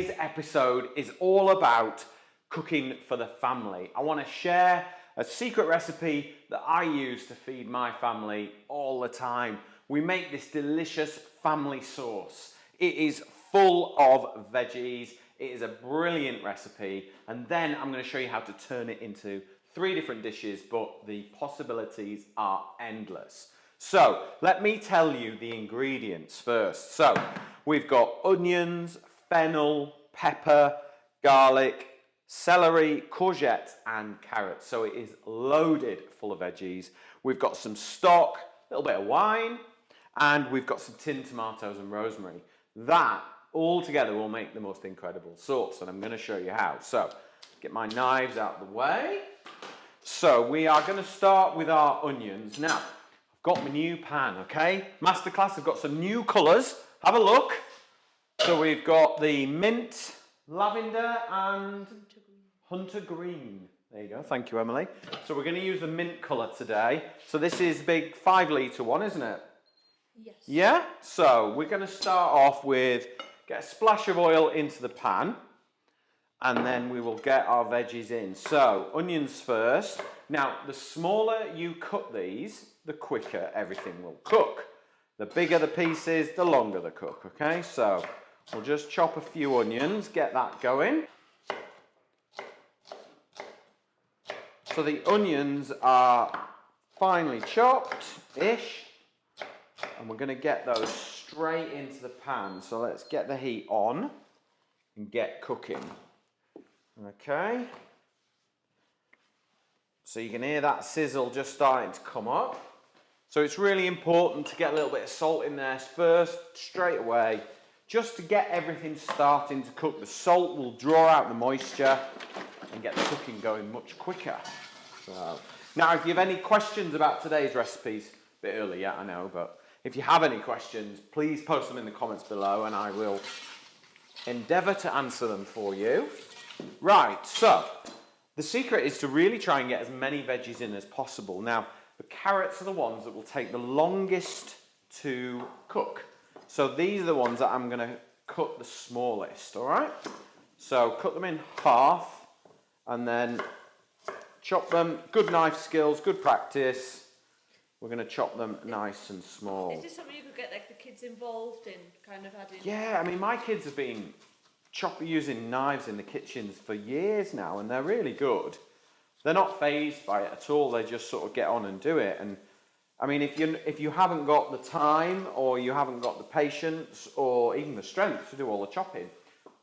today's episode is all about cooking for the family. I want to share a secret recipe that I use to feed my family all the time. We make this delicious family sauce. It is full of veggies. It is a brilliant recipe. And then I'm going to show you how to turn it into 3 different dishes, but the possibilities are endless. So let me tell you the ingredients first. So we've got onions, fennel, pepper, garlic, celery, courgette and carrots. So it is loaded full of veggies. We've got some stock, a little bit of wine, and we've got some tinned tomatoes and rosemary. That all together will make the most incredible sauce, and I'm going to show you how. So get my knives out of the way. So we are going to start with our onions. Now, I've got my new pan, okay? Masterclass, I've got some new colours. Have a look. So we've got the mint, lavender and hunter green. There you go. Thank you, Emily. So we're going to use the mint colour today. So this is big 5-litre one, isn't it? Yes. Yeah? So we're going to start off with, get a splash of oil into the pan. And then we will get our veggies in. So, onions first. Now, the smaller you cut these, the quicker everything will cook. The bigger the pieces, the longer the cook, okay? So, we'll just chop a few onions, get that going. So the onions are finely chopped-ish. And we're going to get those straight into the pan. So let's get the heat on and get cooking. Okay, so you can hear that sizzle just starting to come up. So it's really important to get a little bit of salt in there first, straight away, just to get everything starting to cook. The salt will draw out the moisture and get the cooking going much quicker. So, now, if you have any questions about today's recipes, a bit early yet, I know, but if you have any questions, please post them in the comments below and I will endeavour to answer them for you. Right, so the secret is to really try and get as many veggies in as possible. Now, the carrots are the ones that will take the longest to cook. So these are the ones that I'm going to cut the smallest, all right? So cut them in half and then chop them. Good knife skills, good practice. We're going to chop them nice and small. Is this something you could get like the kids involved in, kind of adding? Yeah, I mean, my kids have been using knives in the kitchens for years now, and they're really good. They're not fazed by it at all. They just sort of get on and do it. And I mean, if you haven't got the time, or you haven't got the patience, or even the strength to do all the chopping,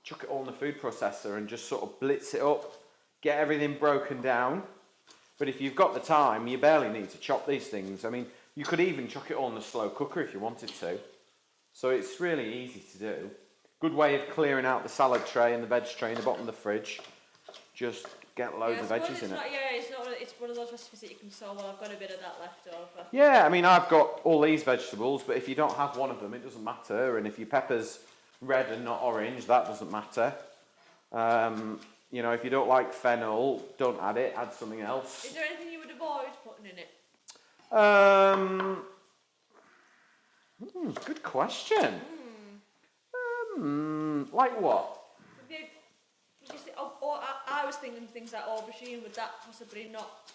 chuck it all in the food processor and just sort of blitz it up, get everything broken down. But if you've got the time, you barely need to chop these things. I mean, you could even chuck it all in the slow cooker if you wanted to. So it's really easy to do. Good way of clearing out the salad tray and the veg tray in the bottom of the fridge. Just get loads of veggies in it. It's one of those recipes that you can say, well, I've got a bit of that left over. Yeah, I mean, I've got all these vegetables, but if you don't have one of them, it doesn't matter. And if your pepper's red and not orange, that doesn't matter. You know, if you don't like fennel, don't add it, add something else. Is there anything you would avoid putting in it? Good question. Like what? I was thinking things like aubergine. Would that possibly not?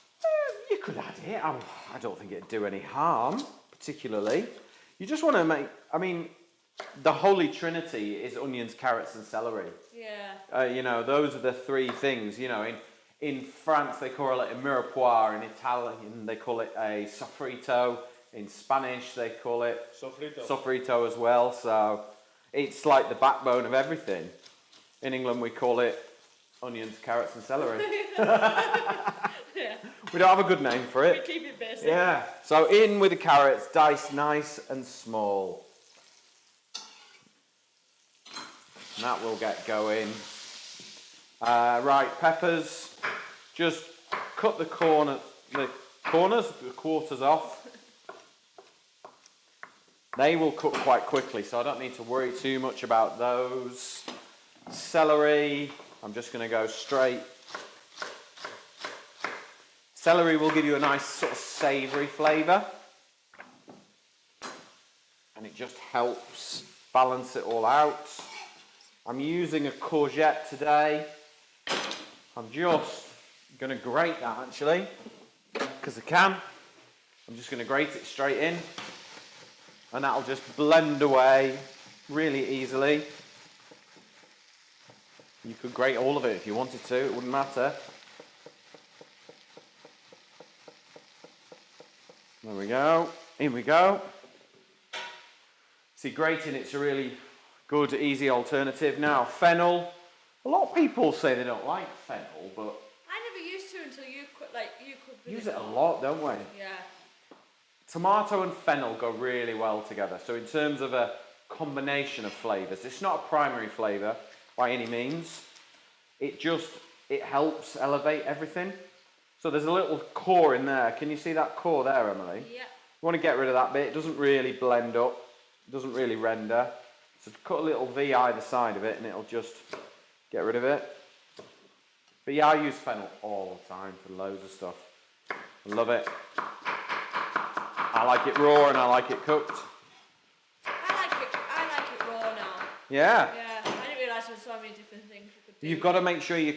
You could add it. I don't think it'd do any harm, particularly. You just want to make, I mean, the holy trinity is onions, carrots and celery. Yeah. You know, those are the 3 things. You know, in France they call it a mirepoix. In Italian they call it a sofrito. In Spanish they call it sofrito as well. So it's like the backbone of everything. In England we call it onions, carrots and celery. Yeah. We don't have a good name for it. We keep it basic. Yeah. So in with the carrots, diced nice and small. And that will get going. Right, peppers. Just cut the quarters, the quarters off. They will cook quite quickly, so I don't need to worry too much about those. Celery, I'm just going to go straight. Celery will give you a nice sort of savoury flavour. And it just helps balance it all out. I'm using a courgette today. I'm just going to grate that actually, because I can. I'm just going to grate it straight in, and that'll just blend away really easily. You could grate all of it if you wanted to, it wouldn't matter. There we go, in we go. See, grating, it's a really good, easy alternative. Now, fennel. A lot of people say they don't like fennel, but I never used to until you could use it a lot, don't we? Yeah. Tomato and fennel go really well together. So in terms of a combination of flavours, it's not a primary flavour by any means. It helps elevate everything. So there's a little core in there. Can you see that core there, Emily? Yeah. You want to get rid of that bit. It doesn't really blend up. It doesn't really render. So cut a little V either side of it and it'll just get rid of it. But yeah, I use fennel all the time for loads of stuff. I love it. I like it raw and I like it cooked. I like it raw now. Yeah. Yeah, I didn't realise there were so many different things you could do. You've got to make sure you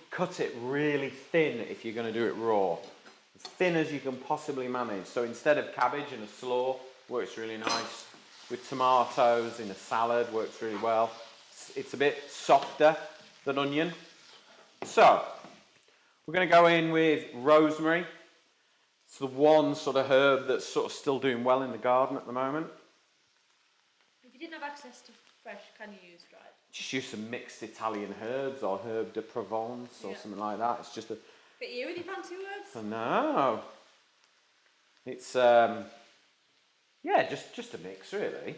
cut it really thin if you're going to do it raw. As thin as you can possibly manage. So instead of cabbage in a slaw, works really nice. With tomatoes in a salad, works really well. It's a bit softer than onion. So, we're going to go in with rosemary. It's the one sort of herb that's sort of still doing well in the garden at the moment. If you didn't have access to fresh, can you use dried? Just use some mixed Italian herbs or herb de Provence or something like that. It's just a... But you with your fancy words? No. It's, yeah, just a mix really.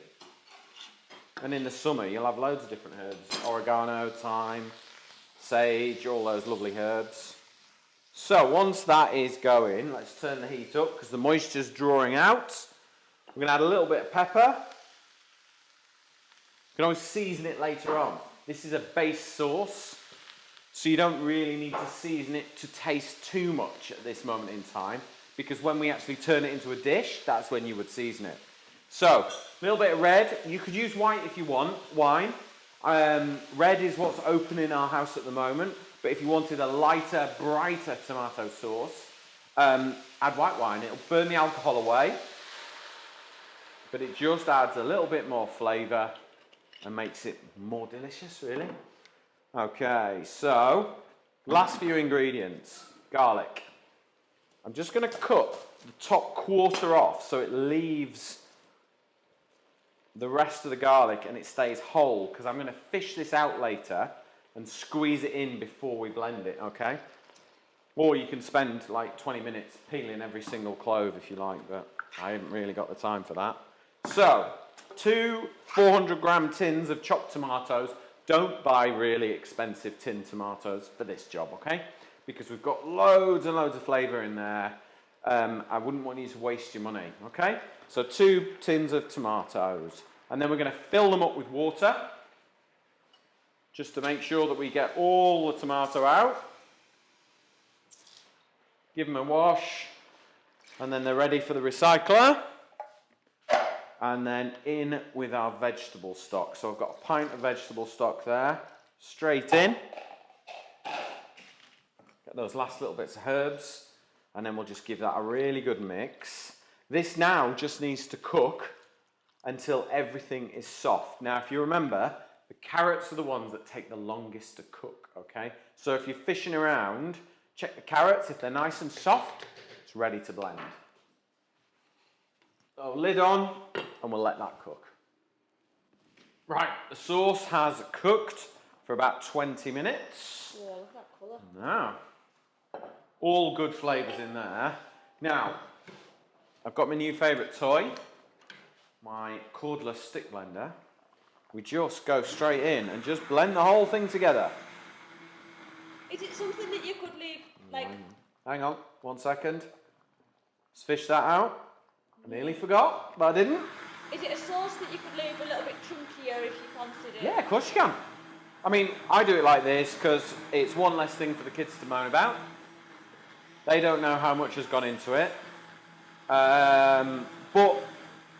And in the summer you'll have loads of different herbs. Oregano, thyme, sage, all those lovely herbs. So once that is going, let's turn the heat up because the moisture's drawing out. We're going to add a little bit of pepper. You can always season it later on. This is a base sauce, so you don't really need to season it to taste too much at this moment in time, because when we actually turn it into a dish, that's when you would season it. So, a little bit of red. You could use white if you want, wine. Red is what's open in our house at the moment, but if you wanted a lighter, brighter tomato sauce, add white wine. It'll burn the alcohol away, but it just adds a little bit more flavour and makes it more delicious, really. Okay, so last few ingredients. Garlic. I'm just going to cut the top quarter off so it leaves the rest of the garlic and it stays whole, because I'm going to fish this out later and squeeze it in before we blend it, okay? Or you can spend like 20 minutes peeling every single clove if you like, but I haven't really got the time for that. So, 2 400-gram tins of chopped tomatoes. Don't buy really expensive tin tomatoes for this job, okay? Because we've got loads and loads of flavour in there. I wouldn't want you to waste your money, okay? So 2 tins of tomatoes. And then we're going to fill them up with water, just to make sure that we get all the tomato out. Give them a wash, and then they're ready for the recycler. And then in with our vegetable stock. So I've got a pint of vegetable stock there, straight in. Get those last little bits of herbs, and then we'll just give that a really good mix. This now just needs to cook until everything is soft. Now, if you remember, the carrots are the ones that take the longest to cook, okay? So if you're fishing around, check the carrots. If they're nice and soft, it's ready to blend. So lid on, and we'll let that cook. Right, the sauce has cooked for about 20 minutes. Yeah, look at that colour. Now, all good flavours in there. Now, I've got my new favourite toy, my cordless stick blender. We just go straight in and just blend the whole thing together. Is it something that you could leave, like... Hang on, 1 second. Let's fish that out. I nearly forgot, but I didn't. Is it a sauce that you could leave a little bit chunkier if you fancied it? Yeah, of course you can. I mean, I do it like this because it's one less thing for the kids to moan about. They don't know how much has gone into it. But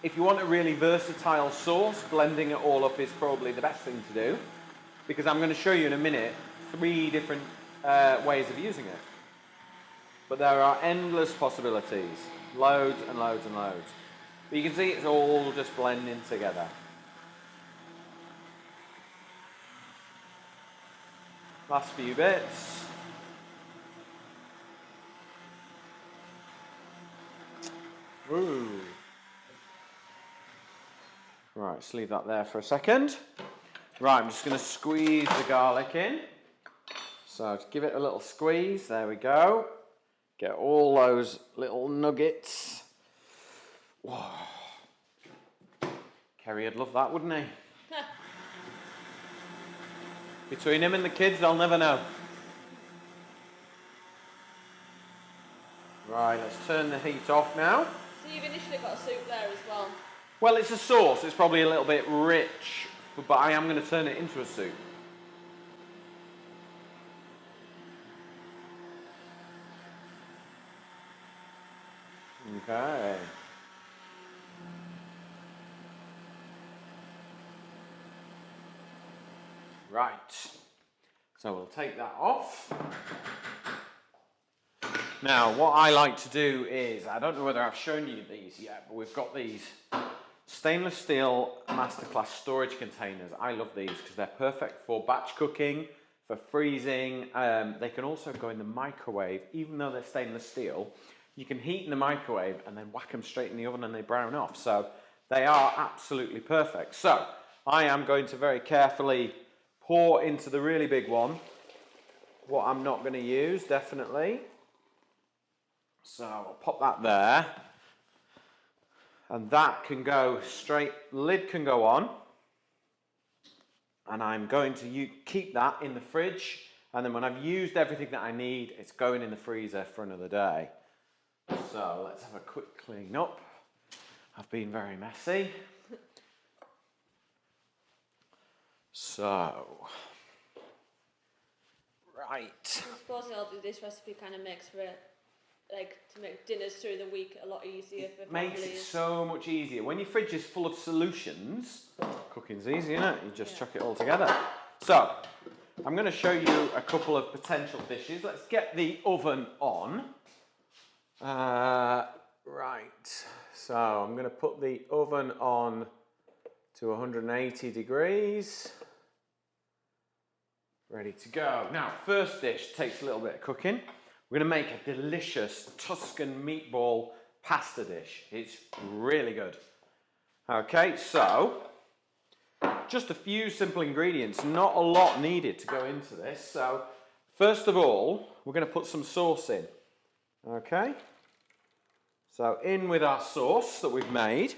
if you want a really versatile sauce, blending it all up is probably the best thing to do. because I'm going to show you in a minute 3 different ways of using it. But there are endless possibilities, loads and loads and loads. But you can see it's all just blending together. Last few bits. Ooh. Right, let's leave that there for a second. Right, I'm just going to squeeze the garlic in. So just give it a little squeeze. There we go. Get all those little nuggets. Whoa. Kerry would love that, wouldn't he? Between him and the kids, they'll never know. Right, let's turn the heat off now. So you've initially got a soup there as well? Well, it's a sauce. It's probably a little bit rich, but I am going to turn it into a soup. Okay. Right. So we'll take that off. Now, what I like to do is, I don't know whether I've shown you these yet, but we've got these stainless steel masterclass storage containers. I love these because they're perfect for batch cooking, for freezing. They can also go in the microwave, even though they're stainless steel. You can heat in the microwave and then whack them straight in the oven and they brown off. So they are absolutely perfect. So I am going to very carefully pour into the really big one what I'm not going to use, definitely. So I'll pop that there. And that can go straight, lid can go on. And I'm going to keep that in the fridge. And then when I've used everything that I need, it's going in the freezer for another day. So let's have a quick clean up. I've been very messy. So, right. I suppose this recipe kind of makes for like to make dinners through the week a lot easier for Makes families. it so much easier. When your fridge is full of solutions, cooking's easy, isn't it? You just chuck it all together. So, I'm going to show you a couple of potential dishes. Let's get the oven on. Right, so I'm going to put the oven on to 180 degrees. Ready to go. Now, first dish takes a little bit of cooking. We're going to make a delicious Tuscan meatball pasta dish. It's really good. Okay, so just a few simple ingredients. Not a lot needed to go into this. So first of all, we're going to put some sauce in. Okay, so in with our sauce that we've made.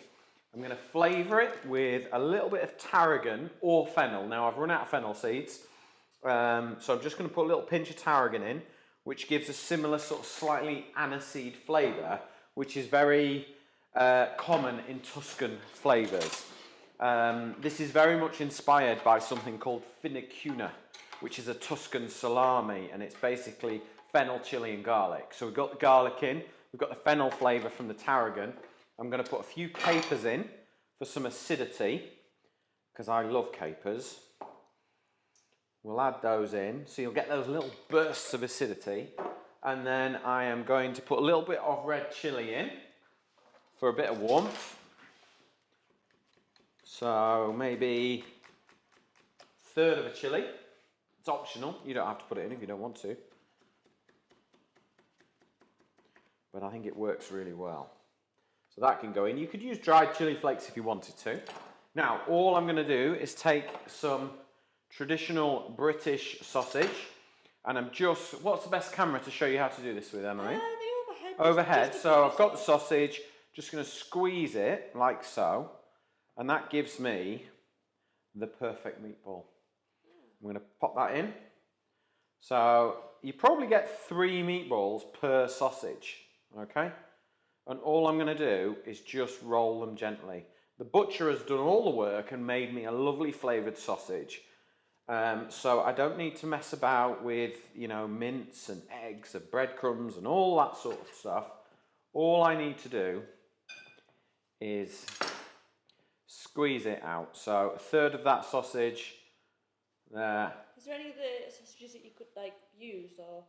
I'm going to flavour it with a little bit of tarragon or fennel. Now I've run out of fennel seeds, so I'm just going to put a little pinch of tarragon in, which gives a similar sort of slightly aniseed flavour, which is very common in Tuscan flavours. This is very much inspired by something called finicuna, which is a Tuscan salami, and it's basically fennel, chilli and garlic. So we've got the garlic in, we've got the fennel flavour from the tarragon. I'm going to put a few capers in for some acidity, because I love capers. We'll add those in, so you'll get those little bursts of acidity. And then I am going to put a little bit of red chilli in for a bit of warmth. So maybe a third of a chilli. It's optional, you don't have to put it in if you don't want to. But I think it works really well. So that can go in. You could use dried chili flakes if you wanted to. Now, all I'm going to do is take some traditional British sausage, and I'm just, what's the best camera to show you how to do this with, Emily? The overhead. Overhead. So I've got the sausage, just going to squeeze it like so, and that gives me the perfect meatball. I'm going to pop that in. So you probably get 3 meatballs per sausage, okay? And all I'm going to do is just roll them gently. The butcher has done all the work and made me a lovely flavoured sausage. So I don't need to mess about with, you know, mince and eggs and breadcrumbs and all that sort of stuff. All I need to do is squeeze it out. So a third of that sausage, There. Is there any other sausages that you could like use, or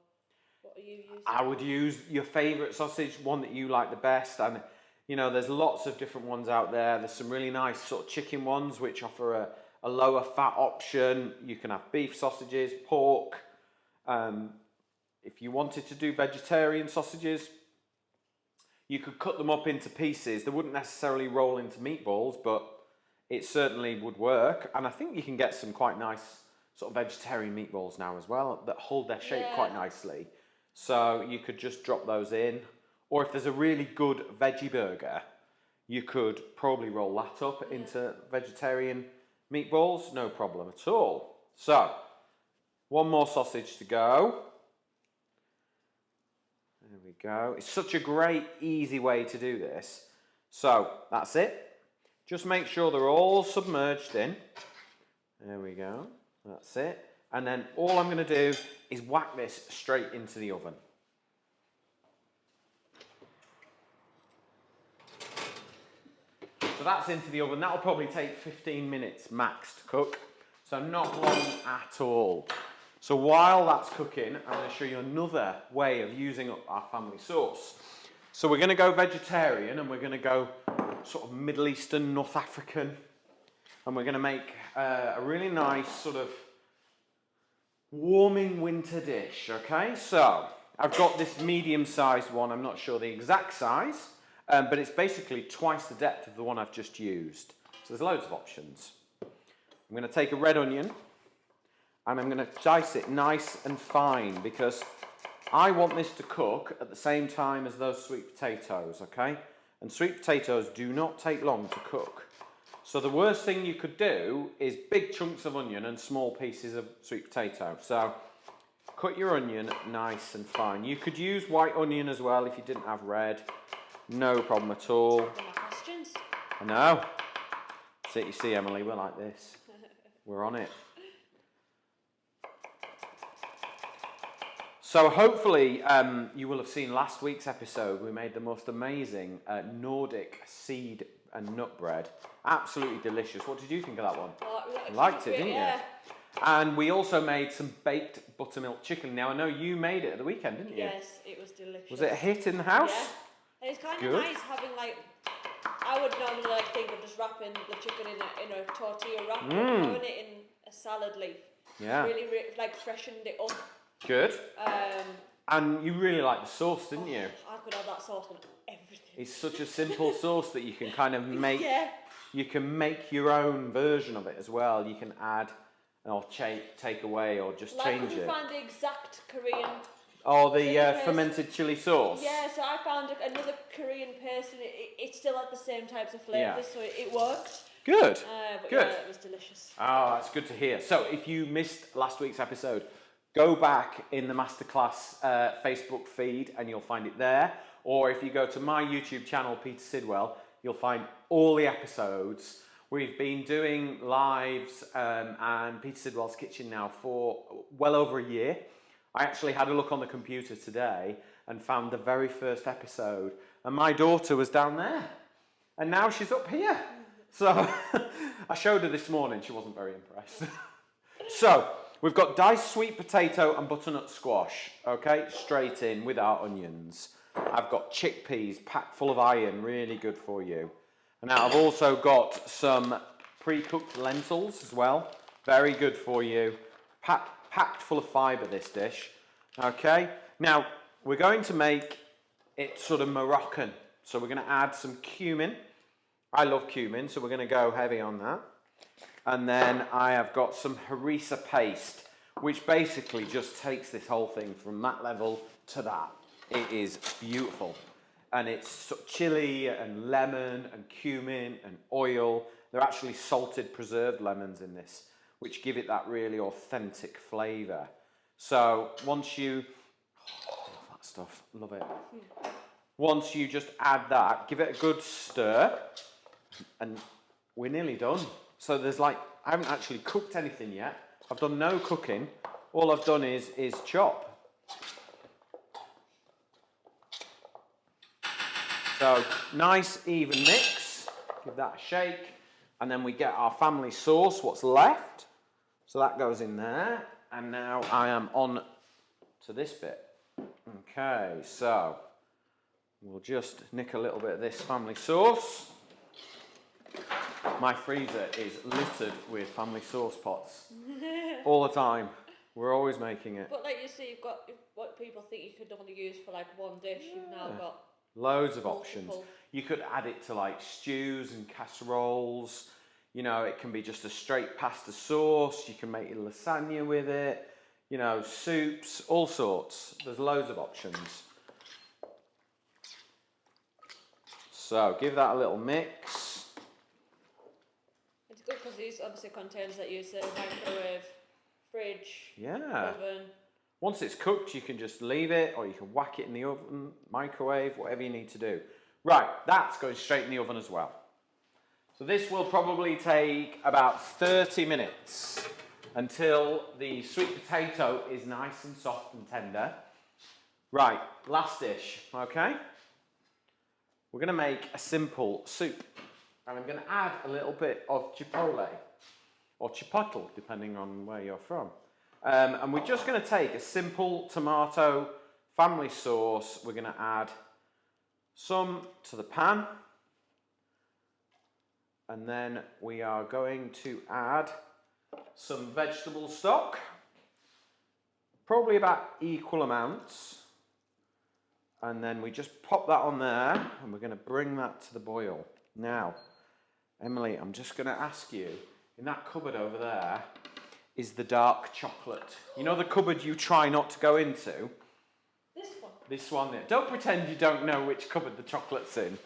what are you using? I would use your favourite sausage, one that you like the best. And, you know, there's lots of different ones out there. There's some really nice sort of chicken ones which offer a lower fat option. You can have beef sausages, pork. If you wanted to do vegetarian sausages, you could cut them up into pieces. They wouldn't necessarily roll into meatballs, but it certainly would work. And I think you can get some quite nice sort of vegetarian meatballs now as well that hold their shape quite nicely. So you could just drop those in. Or if there's a really good veggie burger, you could probably roll that up into vegetarian meatballs. No problem at all. So, one more sausage to go. There we go. It's such a great, easy way to do this. So, that's it. Just make sure they're all submerged in. There we go. That's it. And then all I'm going to do is whack this straight into the oven. So that's into the oven. That'll probably take 15 minutes max to cook. So not long at all. So while that's cooking, I'm going to show you another way of using up our family sauce. So we're going to go vegetarian and we're going to go sort of Middle Eastern, North African. And we're going to make a really nice sort of warming winter dish, okay? So I've got this medium-sized one. I'm not sure the exact size, but it's basically twice the depth of the one I've just used. So there's loads of options. I'm going to take a red onion and I'm going to dice it nice and fine because I want this to cook at the same time as those sweet potatoes, okay? And sweet potatoes do not take long to cook. So the worst thing you could do is big chunks of onion and small pieces of sweet potato. So cut your onion nice and fine. You could use white onion as well if you didn't have red. No problem at all. My questions. I know. See, you see, Emily, we're like this. We're on it. So hopefully you will have seen last week's episode. We made the most amazing Nordic seed and nut bread. Absolutely delicious. What did you think of that one? You liked it, didn't you? And we also made some baked buttermilk chicken. Now, I know you made it at the weekend, didn't you? Yes, it was delicious. Was it a hit in the house? Yeah. It's kind of nice having like, I would normally like think of just wrapping the chicken in a tortilla wrap and throwing it in a salad leaf. Yeah. Really like freshened it up. Good. And you really liked the sauce, didn't you? I could have that sauce on everything. It's such a simple sauce that you can kind of make. You can make your own version of it as well. You can add or take away or just change it. I couldn't find the exact Korean. Oh, the fermented chili sauce. Yeah, so I found another Korean paste and it still had the same types of flavours, so it worked. Good. But Good. Yeah, it was delicious. Oh, that's good to hear. So if you missed last week's episode, go back in the Masterclass Facebook feed and you'll find it there. Or if you go to my YouTube channel, Peter Sidwell, you'll find all the episodes. We've been doing lives and Peter Sidwell's Kitchen now for well over a year. I actually had a look on the computer today and found the very first episode. And my daughter was down there. And now she's up here. So I showed her this morning. She wasn't very impressed. So we've got diced sweet potato and butternut squash. Okay, straight in with our onions. I've got chickpeas packed full of iron, really good for you. And now I've also got some pre-cooked lentils as well, very good for you. Packed full of fibre, this dish. Okay, now we're going to make it sort of Moroccan. So we're going to add some cumin. I love cumin, so we're going to go heavy on that. And then I have got some harissa paste, which basically just takes this whole thing from that level to that. It is beautiful. And it's sort of chili and lemon and cumin and oil. They're actually salted preserved lemons in this, which give it that really authentic flavour. So once you, love that stuff, love it. Once you just add that, give it a good stir, and we're nearly done. So there's like, I haven't actually cooked anything yet. I've done no cooking. All I've done is chop. So nice even mix. Give that a shake. And then we get our family sauce, what's left. So that goes in there, and now I am on to this bit. Okay, so we'll just nick a little bit of this family sauce. My freezer is littered with family sauce pots all the time. We're always making it. But like you see, you've got what people think you could only use for like one dish. You've now got loads of multiple options. You could add it to like stews and casseroles. You know, it can be just a straight pasta sauce. You can make your lasagna with it. You know, soups, all sorts. There's loads of options. So give that a little mix. It's good because these obviously contains that use the microwave, fridge, Yeah. oven. Once it's cooked, you can just leave it, or you can whack it in the oven, microwave, whatever you need to do. Right, that's going straight in the oven as well. So this will probably take about 30 minutes until the sweet potato is nice and soft and tender. Right, last dish, okay? We're going to make a simple soup. And I'm going to add a little bit of chipotle, or chipotle, depending on where you're from. And we're just going to take a simple tomato family sauce. We're going to add some to the pan. And then we are going to add some vegetable stock. Probably about equal amounts. And then we just pop that on there and we're going to bring that to the boil. Now, Emily, I'm just going to ask you, in that cupboard over there is the dark chocolate. You know the cupboard you try not to go into? This one. This one there. Don't pretend you don't know which cupboard the chocolate's in.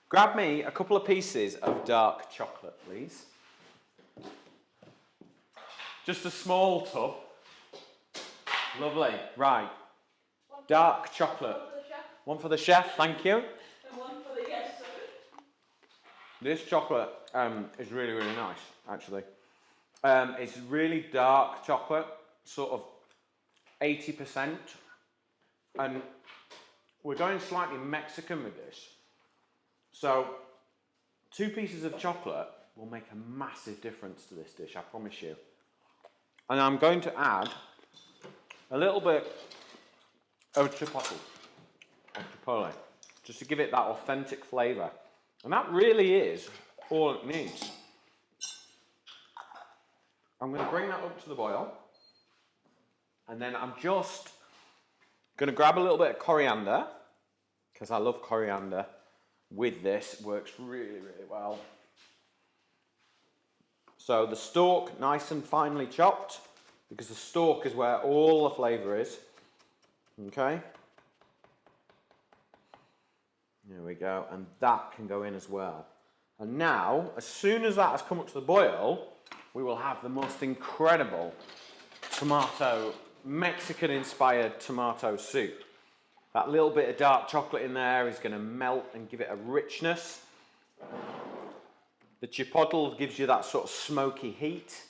Grab me a couple of pieces of dark chocolate, please. Just a small tub. Lovely. Right. Dark chocolate. One for the chef, thank you. And one for the guests. This chocolate is really, really nice, actually. It's really dark chocolate, sort of 80%. And we're going slightly Mexican with this. So, 2 pieces of chocolate will make a massive difference to this dish, I promise you. And I'm going to add a little bit of chipotle, just to give it that authentic flavour. And that really is all it needs. I'm going to bring that up to the boil. And then I'm just going to grab a little bit of coriander, because I love coriander with this. It works really, really well. So the stalk, nice and finely chopped, because the stalk is where all the flavour is. Okay. There we go. And that can go in as well. And now, as soon as that has come up to the boil, we will have the most incredible tomato, Mexican-inspired tomato soup. That little bit of dark chocolate in there is going to melt and give it a richness. The chipotle gives you that sort of smoky heat,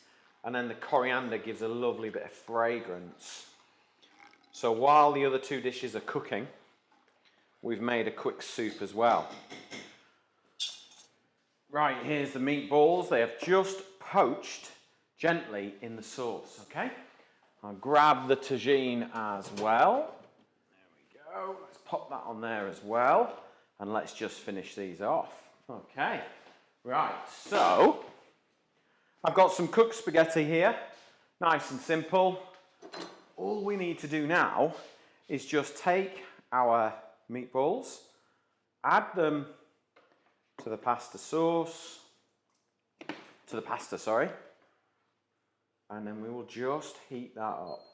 and then the coriander gives a lovely bit of fragrance. So while the other 2 dishes are cooking, we've made a quick soup as well. Right, here's the meatballs. They have just poached gently in the sauce, okay? I'll grab the tagine as well. There we go. Let's pop that on there as well. And let's just finish these off. Okay. Right, so I've got some cooked spaghetti here. Nice and simple. All we need to do now is just take our meatballs, add them to the pasta sauce, and then we will just heat that up.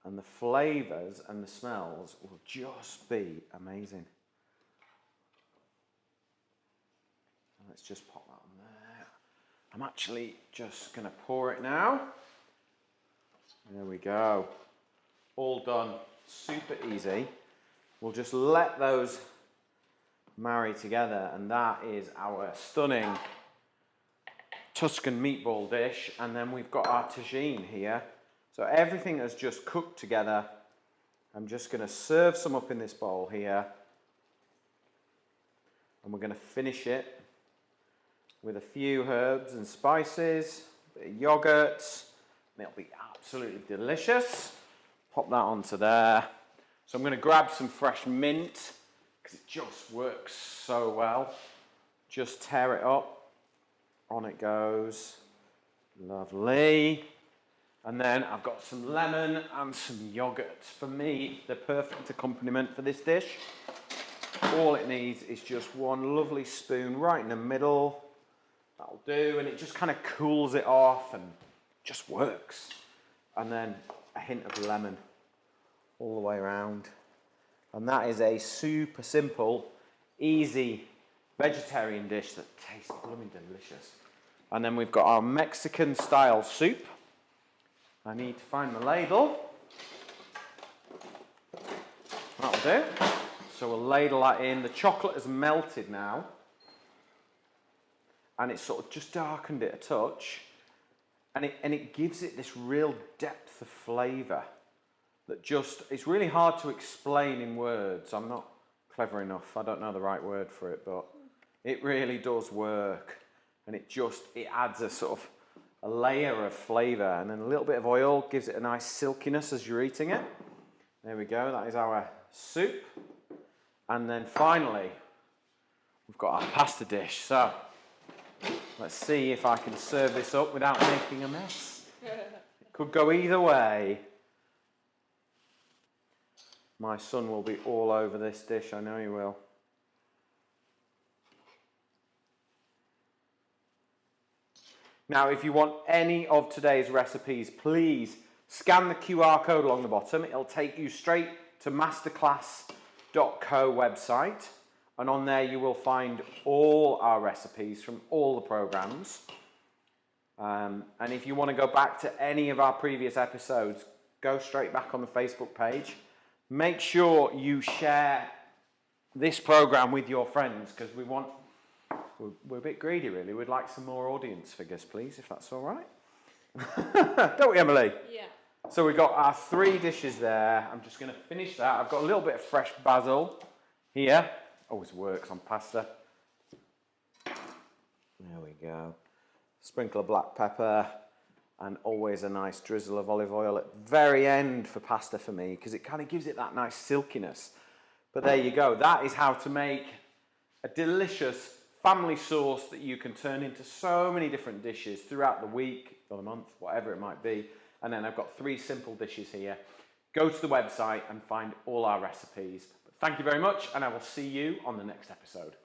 And the flavours and the smells will just be amazing. Let's just pop that on there. I'm actually just going to pour it now. There we go. All done. Super easy. We'll just let those marry together, and that is our stunning Tuscan meatball dish. And then we've got our tagine here. So everything has just cooked together. I'm just going to serve some up in this bowl here. And we're going to finish it with a few herbs and spices. bit of yogurt, and it'll be absolutely delicious. Pop that onto there. So I'm going to grab some fresh mint, because it just works so well. Just tear it up. On it goes. Lovely. And then I've got some lemon and some yogurt. For me, the perfect accompaniment for this dish. All it needs is just one lovely spoon right in the middle. That'll do, and it just kind of cools it off and just works. And then a hint of lemon all the way around. And that is a super simple, easy vegetarian dish that tastes blooming delicious. And then we've got our Mexican style soup. I need to find the ladle. That'll do. So we'll ladle that in. The chocolate has melted now. And it's sort of just darkened it a touch. And it gives it this real depth of flavour that just, it's really hard to explain in words. I'm not clever enough. I don't know the right word for it, but it really does work. And it adds a sort of a layer of flavour, and then a little bit of oil gives it a nice silkiness as you're eating it. There we go, that is our soup. And then finally, we've got our pasta dish. So let's see if I can serve this up without making a mess. It could go either way. My son will be all over this dish, I know he will. Now, if you want any of today's recipes, please scan the QR code along the bottom. It'll take you straight to masterclass.co website. And on there you will find all our recipes from all the programs. And if you want to go back to any of our previous episodes, go straight back on the Facebook page. Make sure you share this program with your friends, because we're a bit greedy, really. We'd like some more audience figures, please, if that's all right. Don't we, Emily? Yeah. So we've got our 3 dishes there. I'm just going to finish that. I've got a little bit of fresh basil here. Always works on pasta. There we go. Sprinkle of black pepper, and always a nice drizzle of olive oil at the very end for pasta for me, because it kind of gives it that nice silkiness. But there you go. That is how to make a delicious family sauce that you can turn into so many different dishes throughout the week or the month, whatever it might be. And then I've got 3 simple dishes here. Go to the website and find all our recipes. But thank you very much, and I will see you on the next episode.